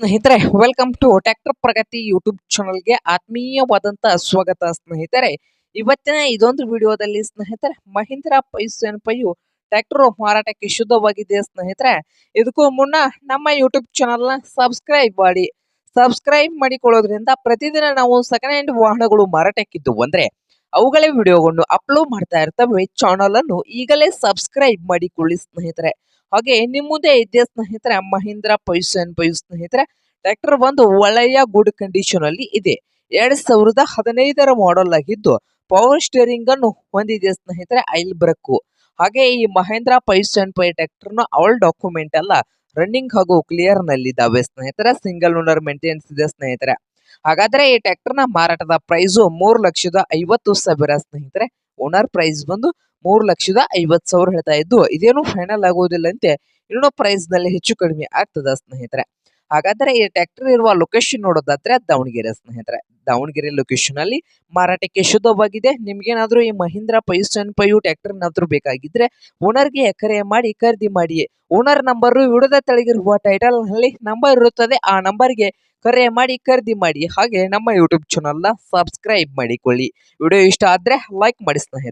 ಸ್ನೇಹಿತರೆ, welcome to tractor Pragati YouTube ಚಾನಲ್ಗೆ ಆತ್ಮೀಯವಾದಂತ ಸ್ವಾಗತ ಸ್ನೇಹಿತರೆ. ಇವತ್ತಿನ ಇದೊಂದು ವಿಡಿಯೋದಲ್ಲಿ ಸ್ನೇಹಿತರೆ ಮಹೀಂದ್ರ ಪೈಸನ್ ಪೈಯು ಟ್ರ್ಯಾಕ್ಟರ್ ಮಾರಾಟಕ್ಕೆ ಶುದ್ಧವಾಗಿದೆ ಸ್ನೇಹಿತರೆ. ಇದಕ್ಕೂ ಮುನ್ನ ನಮ್ಮ ಯೂಟ್ಯೂಬ್ ಚಾನಲ್ನ ಸಬ್ಸ್ಕ್ರೈಬ್ ಮಾಡಿಕೊಳ್ಳೋದ್ರಿಂದ ಪ್ರತಿದಿನ ನಾವು ಸೆಕೆಂಡ್ ಹ್ಯಾಂಡ್ ವಾಹನಗಳು ಮಾರಾಟಕ್ಕಿದ್ದು ಅಂದ್ರೆ ಅವುಗಳೇ ವಿಡಿಯೋಗಳನ್ನು ಅಪ್ಲೋಡ್ ಮಾಡ್ತಾ ಇರ್ತವೆ. ಚಾನಲ್ ಅನ್ನು ಈಗಲೇ ಸಬ್ಸ್ಕ್ರೈಬ್ ಮಾಡಿಕೊಳ್ಳಿ ಸ್ನೇಹಿತರೆ. ಹಾಗೆ ನಿಮ್ಮ ಮುಂದೆ ಇದೆ ಸ್ನೇಹಿತರೆ ಮಹೀಂದ್ರ ಪೈಸನ್ ಪೈಯು ಸ್ನೇಹಿತರೆ. ಟ್ರ್ಯಾಕ್ಟರ್ ಒಂದು ಒಳ್ಳೆಯ ಗುಡ್ ಕಂಡೀಷನ್ ಅಲ್ಲಿ ಇದೆ. 2015ರ ಮಾಡೆಲ್ ಆಗಿದ್ದು ಪವರ್ ಸ್ಟೇರಿಂಗ್ ಅನ್ನು ಹೊಂದಿದೆ ಸ್ನೇಹಿತರೆ. Oil brake. ಹಾಗೆ ಈ ಮಹೇಂದ್ರ ಪೈಸನ್ ಪೈ ಟ್ರ್ಯಾಕ್ಟರ್ ನ ಆಲ್ ಡಾಕ್ಯುಮೆಂಟ್ ಎಲ್ಲ ರನ್ನಿಂಗ್ ಹಾಗೂ ಕ್ಲಿಯರ್ ನಲ್ಲಿ ಇದಾವೆ ಸ್ನೇಹಿತರೆ. ಸಿಂಗಲ್ ಓನರ್ ಮೇಂಟೆನೆನ್ಸ್ ಇದೆ ಸ್ನೇಹಿತರೆ. ಹಾಗಾದ್ರೆ ಈ ಟ್ರ್ಯಾಕ್ಟರ್ ನ ಮಾರಾಟದ ಪ್ರೈಸ್ 3,50,000 ಸ್ನೇಹಿತರೆ. ಓನರ್ ಪ್ರೈಸ್ ಬಂದು 3,50,000 ಹೇಳ್ತಾ ಇದ್ದು ಇದೇನು ಫೈನಲ್ ಆಗುವುದಿಲ್ಲ ಅಂತೆ. ಇನ್ನೂ ಪ್ರೈಸ್ ನಲ್ಲಿ ಹೆಚ್ಚು ಕಡಿಮೆ ಆಗ್ತದ ಸ್ನೇಹಿತರೆ. ಹಾಗಾದ್ರೆ ಈ ಟ್ರ್ಯಾಕ್ಟರ್ ಇರುವ ಲೊಕೇಶನ್ ನೋಡೋದಾದ್ರೆ ದಾವಣಗೆರೆ ಸ್ನೇಹಿತರೆ. ದಾವಣಗೆರೆ ಲೊಕೇಶನ್ ಅಲ್ಲಿ ಮಾರಾಟಕ್ಕೆ ಶುದ್ಧವಾಗಿದೆ. ನಿಮ್ಗೇನಾದ್ರೂ ಈ ಮಹೀಂದ್ರ ಪೈಸನ್ ಪೈಯು ಟ್ರ್ಯಾಕ್ಟರ್ ಏನಾದ್ರೂ ಬೇಕಾಗಿದ್ರೆ ಓನರ್ಗೆ ಕರೆ ಮಾಡಿ ಖರೀದಿ ಮಾಡಿ. ಓನರ್ ನಂಬರ್ ವಿಡಿಯೋದ ತೆಳಗಿರುವ ಟೈಟಲ್ ನಲ್ಲಿ ನಂಬರ್ ಇರುತ್ತದೆ. ಆ ನಂಬರ್ಗೆ ಕರೆ ಮಾಡಿ ಖರೀದಿ ಮಾಡಿ. ಹಾಗೆ ನಮ್ಮ ಯೂಟ್ಯೂಬ್ ಚಾನಲ್ ನ ಸಬ್ಸ್ಕ್ರೈಬ್ ಮಾಡಿಕೊಳ್ಳಿ. ವಿಡಿಯೋ ಇಷ್ಟ ಆದ್ರೆ ಲೈಕ್ ಮಾಡಿ ಸ್ನೇಹಿತರೆ.